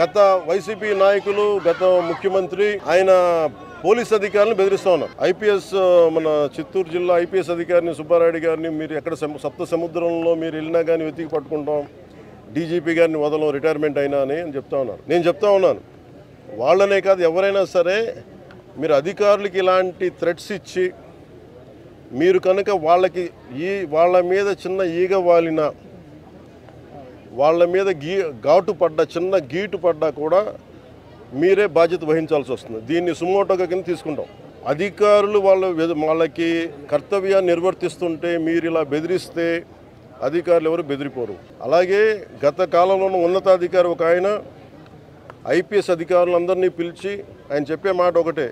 గత వైసీపీ నాయకులు, గత ముఖ్యమంత్రి ఆయన పోలీస్ అధికారులను బెదిరిస్తూ ఉన్నారు. ఐపీఎస్ మన చిత్తూరు జిల్లా ఐపీఎస్ అధికారిని సుబ్బారెడ్డి గారిని మీరు ఎక్కడ సప్త సముద్రంలో మీరు వెళ్ళినా కానీ వెతికి పట్టుకుంటాం, డీజీపీ గారిని వదలం రిటైర్మెంట్ అయినా అని చెప్తా ఉన్నారు. నేను చెప్తా ఉన్నాను, వాళ్ళనే కాదు ఎవరైనా సరే మీరు అధికారులకి ఇలాంటి థ్రెట్స్ ఇచ్చి మీరు కనుక వాళ్ళ మీద చిన్న ఈగ వాలిన, వాళ్ళ మీద ఘాటు పడ్డా, చిన్న గీటు పడ్డా కూడా మీరే బాధ్యత వహించాల్సి వస్తుంది. దీన్ని సుమోటోగా కింద తీసుకుంటాం. అధికారులు వాళ్ళకి కర్తవ్యాన్ని నిర్వర్తిస్తుంటే మీరు ఇలా బెదిరిస్తే అధికారులు ఎవరు బెదిరిపోరు. అలాగే గత కాలంలో ఉన్నతాధికారి ఒక ఆయన ఐపీఎస్ అధికారులందరినీ పిలిచి ఆయన చెప్పే మాట ఒకటే,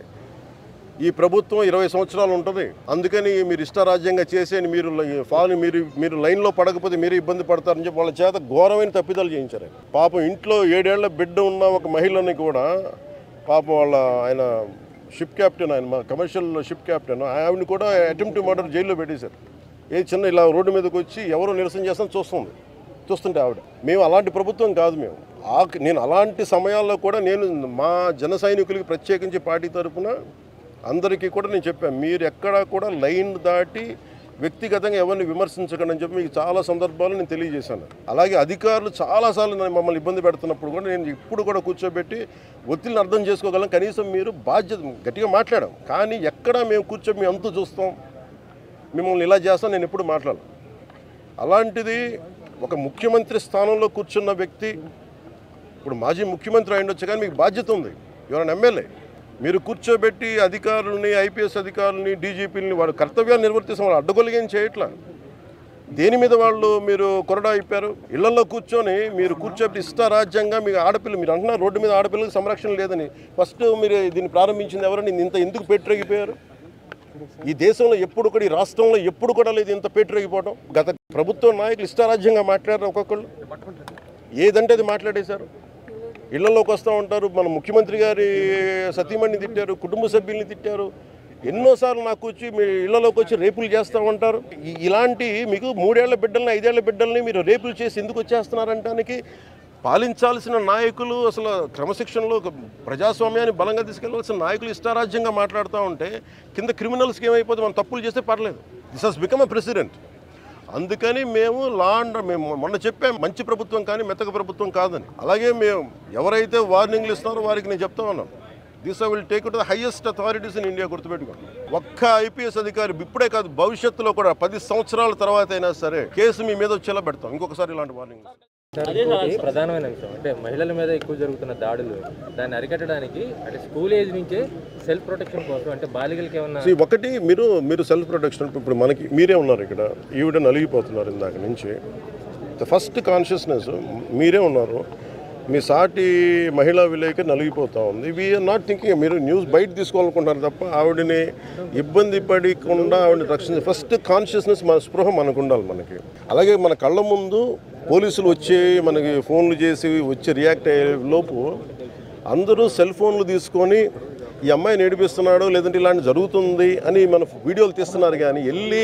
ఈ ప్రభుత్వం 20 సంవత్సరాలు ఉంటుంది, అందుకని మీరు ఇష్టారాజ్యంగా చేసేని మీరు లైన్లో పడకపోతే మీరే ఇబ్బంది పడతారని చెప్పి వాళ్ళ చేత ఘోరమైన తప్పిదాలు చేయించారు. పాపం ఇంట్లో 7 ఏళ్ల బిడ్డ ఉన్న ఒక మహిళని కూడా పాపం ఆయన షిప్ క్యాప్టెన్, ఆయన మా కమర్షియల్ షిప్ క్యాప్టెన్, ఆవిడని కూడా అటెంప్ట్ మర్డర్ జైల్లో పెట్టేశారు. చిన్న ఇలా రోడ్డు మీదకి వచ్చి ఎవరో నిరసన చేస్తాను చూస్తుంటే ఆవిడ. మేము అలాంటి ప్రభుత్వం కాదు. నేను అలాంటి సమయాల్లో కూడా నేను మా జన సైనికులకి ప్రత్యేకించి పార్టీ తరఫున అందరికీ కూడా నేను చెప్పాను, మీరు ఎక్కడా కూడా లైన్ దాటి వ్యక్తిగతంగా ఎవరిని విమర్శించకండి అని చెప్పి మీకు చాలా సందర్భాలు నేను తెలియజేశాను. అలాగే అధికారులు చాలాసార్లు మమ్మల్ని ఇబ్బంది పెడుతున్నప్పుడు కూడా నేను ఇప్పుడు కూడా కూర్చోబెట్టి ఒత్తిడిని అర్థం చేసుకోగలం, కనీసం మీరు బాధ్యత గట్టిగా మాట్లాడాం, కానీ ఎక్కడా మేము కూర్చొని మేము అంతూ చూస్తాం, మిమ్మల్ని ఇలా చేస్తాం నేను ఎప్పుడు మాట్లాడాలి. అలాంటిది ఒక ముఖ్యమంత్రి స్థానంలో కూర్చున్న వ్యక్తి, ఇప్పుడు మాజీ ముఖ్యమంత్రి అయ్యుండొచ్చు కానీ మీకు బాధ్యత ఉంది, ఎవరైనా ఎమ్మెల్యే, మీరు కూర్చోబెట్టి అధికారులని, ఐపీఎస్ అధికారులని, డీజీపీలని వాళ్ళ కర్తవ్యాన్ని నిర్వర్తిస్తాం, వాళ్ళు అడ్డగొలిగేం చేయట్లా. దేని మీద మీరు కొరడా అయిపోయారు? ఇళ్లలో కూర్చొని మీరు కూర్చోబెట్టి ఇష్టారాజ్యంగా మీకు ఆడపిల్ల, మీరు అంటున్నారు రోడ్డు మీద ఆడపిల్లలకు సంరక్షణ లేదని. ఫస్ట్ మీరు దీన్ని ప్రారంభించింది ఎవరని ఇంత ఎందుకు పెట్టిరగిపోయారు? ఈ దేశంలో ఎప్పుడు కూడా, ఈ రాష్ట్రంలో ఎప్పుడు కూడా లేదు ఇంత పేటరేగిపోవడం. గత ప్రభుత్వ నాయకులు ఇష్టారాజ్యంగా మాట్లాడారు, ఒక్కొక్కళ్ళు ఏదంటే అది మాట్లాడేశారు. ఇళ్లలోకి వస్తూ ఉంటారు, మన ముఖ్యమంత్రి గారి సతీమణిని తిట్టారు, కుటుంబ సభ్యుల్ని తిట్టారు, ఎన్నోసార్లు నాకు వచ్చి మీ ఇళ్లలోకి వచ్చి రేపులు చేస్తూ ఉంటారు. ఇలాంటి మీకు 3 ఏళ్ల బిడ్డల్ని 5 ఏళ్ల బిడ్డల్ని మీరు రేపులు చేసి ఎందుకు వచ్చేస్తున్నారంటానికి పాలించాల్సిన నాయకులు, అసలు క్రమశిక్షణలో ప్రజాస్వామ్యాన్ని బలంగా తీసుకెళ్లాల్సిన నాయకులు ఇష్టారాజ్యంగా మాట్లాడుతూ ఉంటే కింద క్రిమినల్స్కి ఏమైపోతే మనం తప్పులు చేస్తే పర్లేదు. This has become a president. అందుకని మేము మొన్న చెప్పాం, మంచి ప్రభుత్వం కానీ మెత్తక ప్రభుత్వం కాదని. అలాగే మేము ఎవరైతే వార్నింగ్లు ఇస్తున్నారో వారికి నేను చెప్తా ఉన్నాను, this I will take to the highest authorities in India. గుర్తుపెట్టుకోండి, ఒక్క ఐపీఎస్ అధికారి ఇప్పుడే కాదు, భవిష్యత్తులో కూడా 10 సంవత్సరాల తర్వాత అయినా సరే కేసు మీ మీద వచ్చేలా పెడతాం ఇంకొకసారి ఇలాంటి వార్నింగ్. ప్రధానమైన అంశం అంటే మహిళల మీద ఎక్కువ జరుగుతున్న దాడులు, దాన్ని అరికట్టడానికి అంటే స్కూల్ ఏజ్ నుంచే సెల్ఫ్ ప్రొటెక్షన్ కోసం అంటే బాలికలకి ఏమన్నా ఒకటి మీరు సెల్ఫ్ ప్రొటెక్షన్. ఇప్పుడు మనకి మీరే ఉన్నారు ఇక్కడ, ఈవిడ నలిగిపోతున్నారు ఇందాక నుంచి. ద ఫస్ట్ కాన్షియస్నెస్ మీరే ఉన్నారు, మీ సాటి మహిళా విలేకరి నలిగిపోతూ ఉంది. వీఆర్ నాట్ థింకింగ్ మీరు న్యూస్ బయట తీసుకోవాలనుకుంటున్నారు తప్ప ఆవిడని ఇబ్బంది పడకుండా ఆవిడని రక్షించే ఫస్ట్ కాన్షియస్నెస్ మన స్పృహ మనకు ఉండాలి. మనకి అలాగే మన కళ్ళ ముందు పోలీసులు వచ్చి మనకి ఫోన్లు చేసి వచ్చి రియాక్ట్ అయ్యే లోపు అందరూ సెల్ ఫోన్లు తీసుకొని ఈ అమ్మాయిని ఏడిపిస్తున్నాడు లేదంటే ఇలాంటి జరుగుతుంది అని మన వీడియోలు తీస్తున్నారు, కానీ వెళ్ళి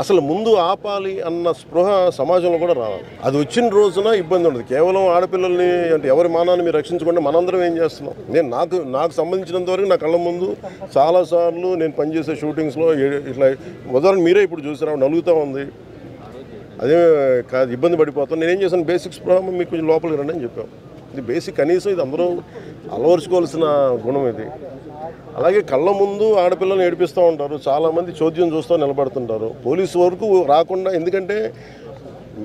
అసలు ముందు ఆపాలి అన్న స్పృహ సమాజంలో కూడా రావాలి. అది వచ్చిన రోజున ఇబ్బంది ఉండదు. కేవలం ఆడపిల్లల్ని అంటే ఎవరి మానాన్ని మీరు రక్షించకుండా మనందరం ఏం చేస్తున్నాం? నాకు సంబంధించినంత వరకు నా కళ్ళ ముందు చాలాసార్లు నేను పనిచేసే షూటింగ్స్లో ఇట్లా ఉదాహరణ మీరే ఇప్పుడు చూసినా నలుగుతూ ఉంది, అదే కాదు ఇబ్బంది పడిపోతాం. నేనేం చేశాను, బేసిక్స్ ప్రాబ్లం మీకు కొంచెం లోపలికి రండి అని చెప్పాం. ఇది బేసిక్, కనీసం ఇది అందరూ అలవరుచుకోవాల్సిన గుణం ఇది. అలాగే కళ్ళ ముందు ఆడపిల్లల్ని ఏడిపిస్తూ ఉంటారు, చాలామంది చోద్యం చూస్తూ నిలబడుతుంటారు. పోలీసు వరకు రాకుండా, ఎందుకంటే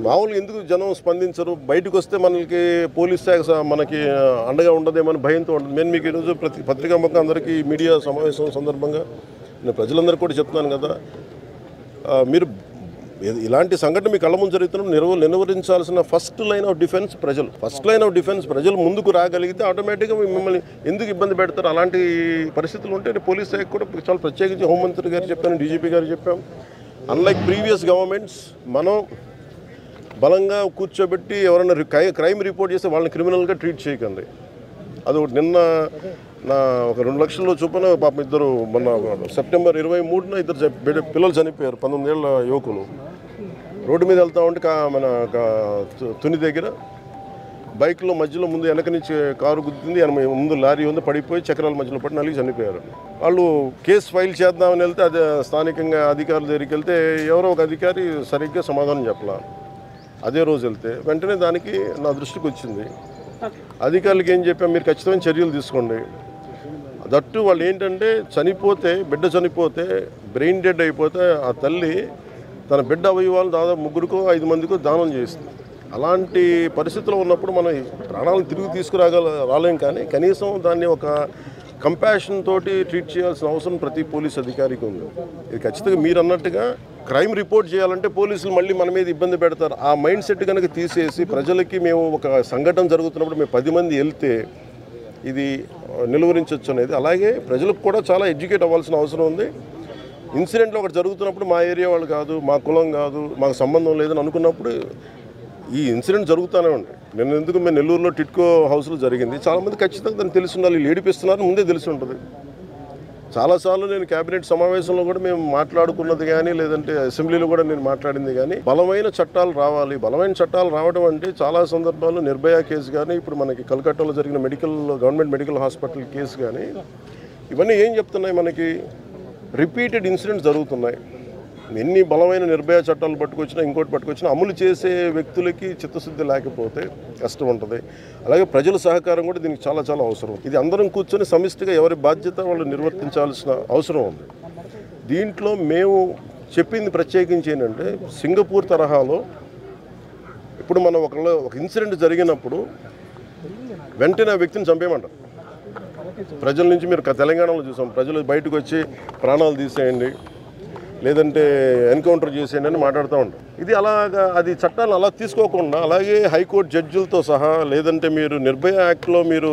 మామూలుగా ఎందుకు జనం స్పందించరు, బయటకు వస్తే మనకి పోలీస్ శాఖ మనకి అండగా ఉండదేమని భయంతో ఉంటుంది. నేను మీకు ఈరోజు పత్రికాముఖంగా అందరికీ మీడియా సమావేశం సందర్భంగా నేను ప్రజలందరికీ కూడా చెప్తున్నాను కదా, మీరు ఇలాంటి సంఘటన మీ కళ్ళ ముందు జరుగుతున్నప్పుడు నిలువరించాల్సిన ఫస్ట్ లైన్ ఆఫ్ డిఫెన్స్ ప్రజలు ముందుకు రాగలిగితే ఆటోమేటిక్గా మిమ్మల్ని ఎందుకు ఇబ్బంది పెడతారు. అలాంటి పరిస్థితులు ఉంటే పోలీస్ శాఖ కూడా చాలా ప్రత్యేకించి హోంమంత్రి గారు చెప్పాను, డీజీపీ గారు చెప్పాం. అన్లైక్ ప్రీవియస్ గవర్నమెంట్స్ మనం బలంగా కూర్చోబెట్టి ఎవరైనా క్రైమ్ రిపోర్ట్ చేస్తే వాళ్ళని క్రిమినల్గా ట్రీట్ చేయకండి. అది నిన్న ఒక 2 లక్షల చొప్పున పాపం ఇద్దరు మొన్న సెప్టెంబర్ 23న ఇద్దరు పిల్లలు చనిపోయారు, 19 ఏళ్ల యువకులు. రోడ్డు మీద వెళ్తా ఉంటే మన తుని దగ్గర బైక్లో మధ్యలో ముందు వెనక నుంచి కారు గుద్దింది, ముందు లారీ ఉంది, పడిపోయి చక్రాల మధ్యలో పడి నలిగి చనిపోయారు. వాళ్ళు కేసు ఫైల్ చేద్దామని వెళ్తే అది స్థానికంగా అధికారుల దగ్గరికి వెళ్తే ఎవరో ఒక అధికారి సరిగ్గా సమాధానం చెప్పలా. అదే రోజు వెళ్తే వెంటనే దానికి నా దృష్టికి వచ్చింది. అధికారులకు ఏం చెప్పాం, మీరు ఖచ్చితమైన చర్యలు తీసుకోండి. దట్టు వాళ్ళు ఏంటంటే చనిపోతే, బిడ్డ చనిపోతే, బ్రెయిన్ డెడ్ అయిపోతే ఆ తల్లి తన బిడ్డ అవయవాలు దాదాపు 3కో 5 మందికో దానం చేస్తుంది. అలాంటి పరిస్థితుల్లో ఉన్నప్పుడు మనం ప్రాణాలను తిరిగి రాలేం, కానీ కనీసం దాన్ని ఒక కంపాషన్ తోటి ట్రీట్ చేయాల్సిన అవసరం ప్రతి పోలీస్ అధికారికి ఉంది. ఇది ఖచ్చితంగా మీరు అన్నట్టుగా క్రైమ్ రిపోర్ట్ చేయాలంటే పోలీసులు మళ్ళీ మన మీద ఇబ్బంది పెడతారు. ఆ మైండ్ సెట్ కనుక తీసేసి ప్రజలకి మేము ఒక సంఘటన జరుగుతున్నప్పుడు మేము 10 మంది వెళ్తే ఇది నిలువరించవచ్చు అనేది. అలాగే ప్రజలకు కూడా చాలా ఎడ్యుకేట్ అవ్వాల్సిన అవసరం ఉంది. ఇన్సిడెంట్లో ఒకటి జరుగుతున్నప్పుడు మా ఏరియా వాళ్ళు కాదు, మా కులం కాదు, మాకు సంబంధం లేదని అనుకున్నప్పుడు ఈ ఇన్సిడెంట్ జరుగుతూనే ఉంటాయి. నేను ఎందుకు మేము నెల్లూరులో టిట్కో హౌస్లో జరిగింది, చాలామంది ఖచ్చితంగా దాన్ని తెలిసి ఉండాలి. వీళ్ళు ఏడిపిస్తున్నారు ముందే తెలిసి ఉంటుంది. చాలాసార్లు నేను కేబినెట్ సమావేశంలో కూడా మేము మాట్లాడుకున్నది కానీ, లేదంటే అసెంబ్లీలో కూడా నేను మాట్లాడింది కానీ, బలమైన చట్టాలు రావాలి. బలమైన చట్టాలు రావడం అంటే చాలా సందర్భాల్లో నిర్భయ కేసు కానీ, ఇప్పుడు మనకి కలకట్టాలో జరిగిన గవర్నమెంట్ మెడికల్ హాస్పిటల్ కేసు కానీ, ఇవన్నీ ఏం చెప్తున్నాయి, మనకి రిపీటెడ్ ఇన్సిడెంట్స్ జరుగుతున్నాయి. ఎన్ని బలమైన నిర్భయ చట్టాలు పట్టుకొచ్చినా, ఇంకోటి పట్టుకొచ్చినా అమలు చేసే వ్యక్తులకి చిత్తశుద్ధి లేకపోతే కష్టం ఉంటుంది. అలాగే ప్రజల సహకారం కూడా దీనికి చాలా చాలా అవసరం. ఇది అందరం కూర్చొని సమిష్టిగా ఎవరి బాధ్యత వాళ్ళు నిర్వర్తించాల్సిన అవసరం ఉంది. దీంట్లో మేము చెప్పింది ప్రత్యేకించి ఏంటంటే, సింగపూర్ తరహాలో ఇప్పుడు మనం ఒక ఇన్సిడెంట్ జరిగినప్పుడు వెంటనే ఆ వ్యక్తిని చంపేయమంటారు. ప్రజల నుంచి మీరు తెలంగాణలో చూసాం, ప్రజలు బయటకు వచ్చి ప్రాణాలు తీసేయండి, లేదంటే ఎన్కౌంటర్ చేసేయండి అని మాట్లాడుతూ ఉంటారు. ఇది అలాగా, అది చట్టాలను అలా తీసుకోకుండా, అలాగే హైకోర్టు జడ్జిలతో సహా, లేదంటే మీరు నిర్భయ యాక్ట్లో మీరు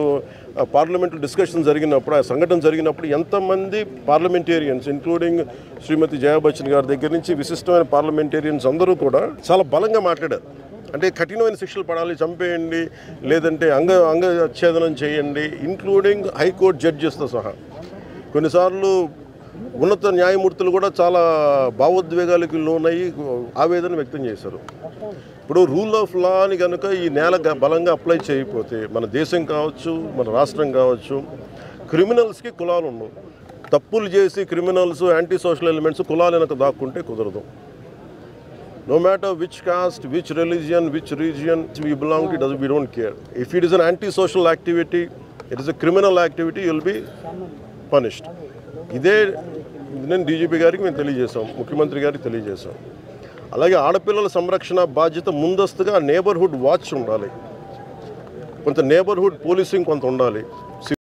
పార్లమెంటు డిస్కషన్ జరిగినప్పుడు, ఆ సంఘటన జరిగినప్పుడు ఎంతమంది పార్లమెంటేరియన్స్, ఇంక్లూడింగ్ శ్రీమతి జయా బచ్చన్ గారి దగ్గర నుంచి విశిష్టమైన పార్లమెంటేరియన్స్ అందరూ కూడా చాలా బలంగా మాట్లాడారు. అంటే కఠినమైన శిక్షలు పడాలి, చంపేయండి, లేదంటే అంగచ్ఛేదనం చేయండి, ఇంక్లూడింగ్ హైకోర్టు జడ్జెస్తో సహా. కొన్నిసార్లు ఉన్నత న్యాయమూర్తులు కూడా చాలా భావోద్వేగాలకు లోనయ్యి ఆవేదన వ్యక్తం చేశారు. ఇప్పుడు రూల్ ఆఫ్ లా అని కనుక ఈ నేల బలంగా అప్లై చేయకపోతే మన దేశం కావచ్చు, మన రాష్ట్రం కావచ్చు, క్రిమినల్స్కి కులాలు ఉండవు. తప్పులు చేసి క్రిమినల్స్, యాంటీ సోషల్ ఎలిమెంట్స్ కులాలు వెనక దాక్కుంటే కుదరదు. No matter which caste, which religion, which region we belong to, we don't care. If it is an anti-social activity, it is a criminal activity, you will be punished. ఇదే నేను DGP గారికి మేము తెలియజేశాం, ముఖ్యమంత్రి గారికి తెలియజేశాం. అలాగే ఆడపిల్లల సంరక్షణ బాధ్యత ముందస్తుగా నేబర్హుడ్ వాచ్ ఉండాలి, కొంత నేబర్హుడ్ పోలీసింగ్ కొంత ఉండాలి.